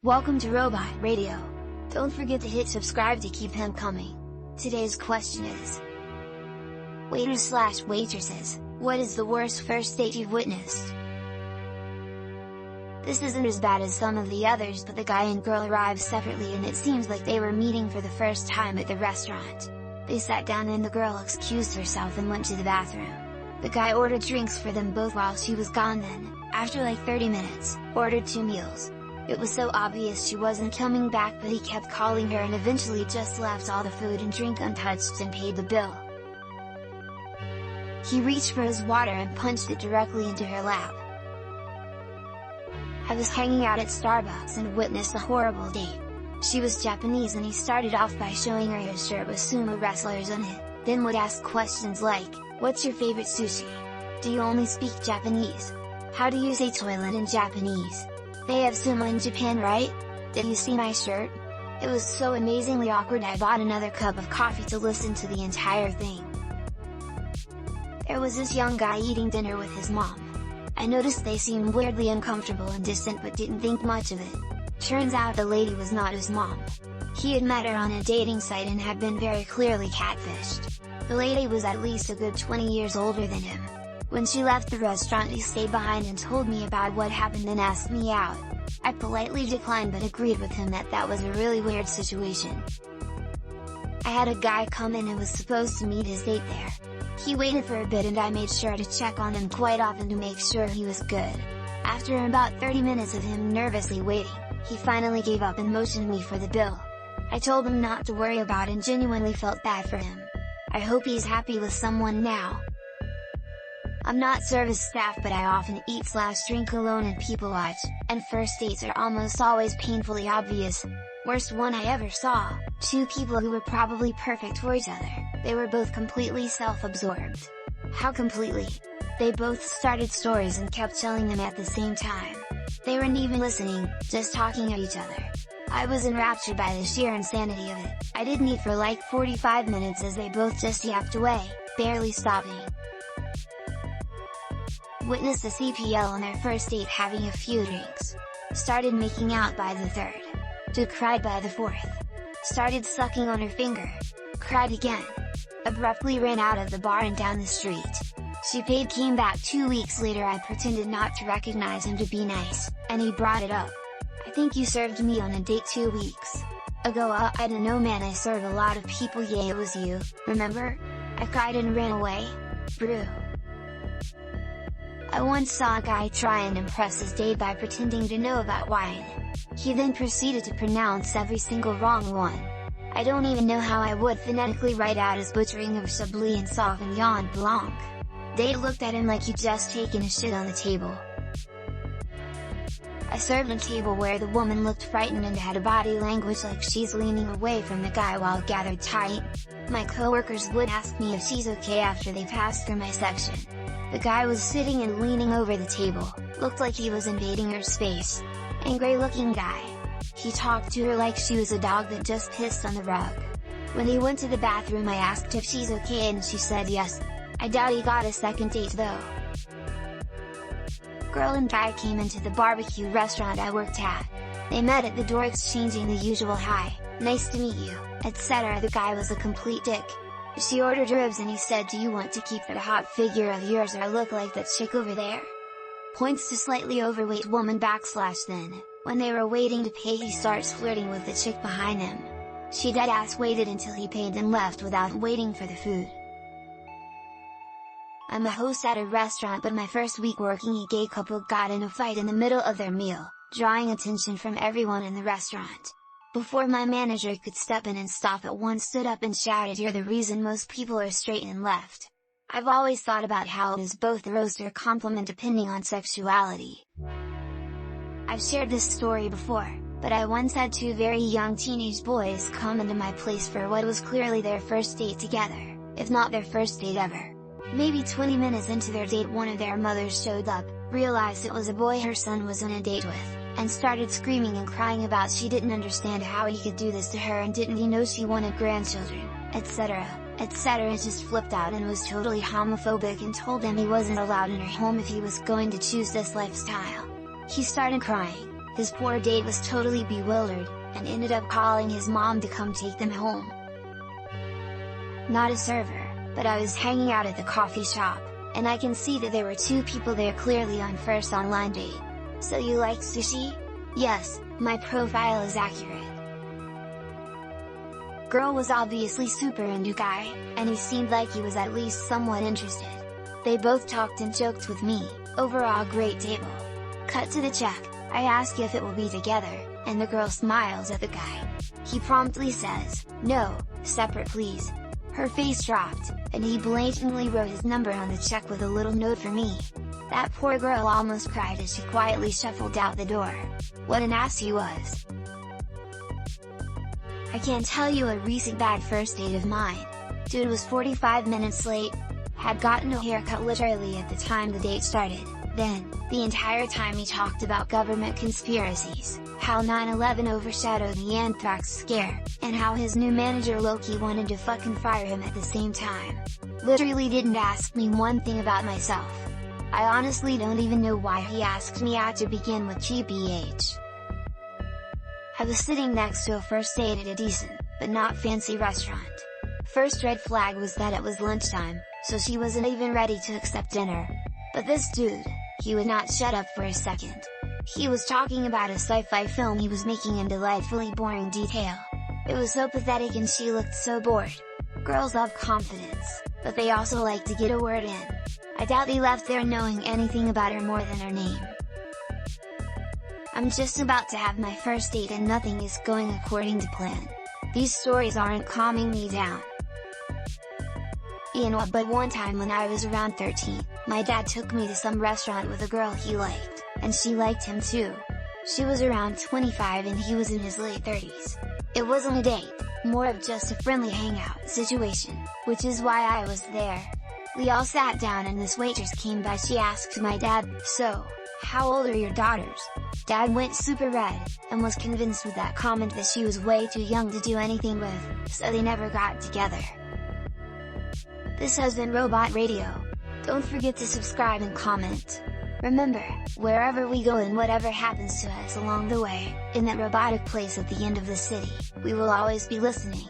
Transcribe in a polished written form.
Welcome to Robot Radio. Don't forget to hit subscribe to keep them coming. Today's question is: waiters/waitresses, what is the worst first date you've witnessed? This isn't as bad as some of the others, but the guy and girl arrived separately and it seems like they were meeting for the first time at the restaurant. They sat down and the girl excused herself and went to the bathroom. The guy ordered drinks for them both while she was gone, then, after like 30 minutes, ordered 2 meals. It was so obvious she wasn't coming back, but he kept calling her and eventually just left all the food and drink untouched and paid the bill. He reached for his water and punched it directly into her lap. I was hanging out at Starbucks and witnessed a horrible date. She was Japanese and he started off by showing her his shirt with sumo wrestlers on it, then would ask questions like, "What's your favorite sushi? Do you only speak Japanese? How do you say toilet in Japanese? They have sumo in Japan, right? Did you see my shirt?" It was so amazingly awkward I bought another cup of coffee to listen to the entire thing. There was this young guy eating dinner with his mom. I noticed they seemed weirdly uncomfortable and distant but didn't think much of it. Turns out the lady was not his mom. He had met her on a dating site and had been very clearly catfished. The lady was at least a good 20 years older than him. When she left the restaurant he stayed behind and told me about what happened and asked me out. I politely declined but agreed with him that that was a really weird situation. I had a guy come in and was supposed to meet his date there. He waited for a bit and I made sure to check on him quite often to make sure he was good. After about 30 minutes of him nervously waiting, he finally gave up and motioned me for the bill. I told him not to worry about it and genuinely felt bad for him. I hope he's happy with someone now. I'm not service staff, but I often eat/drink alone and people watch, and first dates are almost always painfully obvious. Worst one I ever saw, 2 people who were probably perfect for each other, they were both completely self-absorbed. How completely? They both started stories and kept telling them at the same time. They weren't even listening, just talking at each other. I was enraptured by the sheer insanity of it. I didn't eat for like 45 minutes as they both just yapped away, barely stopping. Witnessed a CPL on their first date having a few drinks. Started making out by the 3rd. Dude cried by the 4th. Started sucking on her finger. Cried again. Abruptly ran out of the bar and down the street. She paid, came back 2 weeks later. I pretended not to recognize him to be nice, and he brought it up. "I think you served me on a date 2 weeks ago." I don't know man, I serve a lot of people. Yeah, it was you, remember? I cried and ran away. Brew. I once saw a guy try and impress his date by pretending to know about wine. He then proceeded to pronounce every single wrong one. I don't even know how I would phonetically write out his butchering of Chablis and Sauvignon Blanc. Date looked at him like he'd just taken a shit on the table. I served a table where the woman looked frightened and had a body language like she's leaning away from the guy while gathered tight. My coworkers would ask me if she's okay after they passed through my section. The guy was sitting and leaning over the table, looked like he was invading her space. Angry looking guy. He talked to her like she was a dog that just pissed on the rug. When he went to the bathroom I asked if she's okay and she said yes. I doubt he got a second date though. Girl and guy came into the barbecue restaurant I worked at. They met at the door exchanging the usual "Hi, nice to meet you," etc. The guy was a complete dick. She ordered ribs and he said, "Do you want to keep that hot figure of yours or look like that chick over there?" Points to slightly overweight woman / then, when they were waiting to pay he starts flirting with the chick behind them. She deadass waited until he paid and left without waiting for the food. I'm a host at a restaurant, but my first week working a gay couple got in a fight in the middle of their meal, drawing attention from everyone in the restaurant. Before my manager could step in and stop it, one stood up and shouted, "You're the reason most people are straight," and left. I've always thought about how it is both a roast or compliment depending on sexuality. I've shared this story before, but I once had 2 very young teenage boys come into my place for what was clearly their first date together, if not their first date ever. Maybe 20 minutes into their date one of their mothers showed up, realized it was a boy her son was on a date with, and started screaming and crying about she didn't understand how he could do this to her and didn't he know she wanted grandchildren, etc. etc. Just flipped out and was totally homophobic and told him he wasn't allowed in her home if he was going to choose this lifestyle. He started crying, His poor date was totally bewildered, and ended up calling his mom to come take them home. Not a server, but I was hanging out at the coffee shop, and I can see that there were two people there clearly on first online date. So you like sushi? Yes, my profile is accurate. Girl was obviously super into guy, and he seemed like he was at least somewhat interested. They both talked and joked with me. Overall great table. Cut to the check, I ask if it will be together, and the girl smiles at the guy. He promptly says, "No, separate please." Her face dropped, and he blatantly wrote his number on the check with a little note for me. That poor girl almost cried as she quietly shuffled out the door. What an ass he was. I can't tell you a recent bad first date of mine. Dude was 45 minutes late, had gotten a haircut literally at the time the date started, then, the entire time he talked about government conspiracies, how 9/11 overshadowed the anthrax scare, and how his new manager low-key wanted to fucking fire him at the same time. Literally didn't ask me one thing about myself. I honestly don't even know why he asked me out to begin with GBH. I was sitting next to a first date at a decent, but not fancy restaurant. First red flag was that it was lunchtime, so she wasn't even ready to accept dinner. But this dude, he would not shut up for a second. He was talking about a sci-fi film he was making in delightfully boring detail. It was so pathetic and she looked so bored. Girls love confidence, but they also like to get a word in. I doubt he left there knowing anything about her more than her name. I'm just about to have my first date and nothing is going according to plan. These stories aren't calming me down. But one time when I was around 13, my dad took me to some restaurant with a girl he liked, and she liked him too. She was around 25 and he was in his late 30s. It wasn't a date, more of just a friendly hangout situation, which is why I was there. We all sat down and this waitress came by. She asked my dad, "So, how old are your daughters?" Dad went super red, and was convinced with that comment that she was way too young to do anything with, so they never got together. This has been Robot Radio. Don't forget to subscribe and comment. Remember, wherever we go and whatever happens to us along the way, in that robotic place at the end of the city, we will always be listening.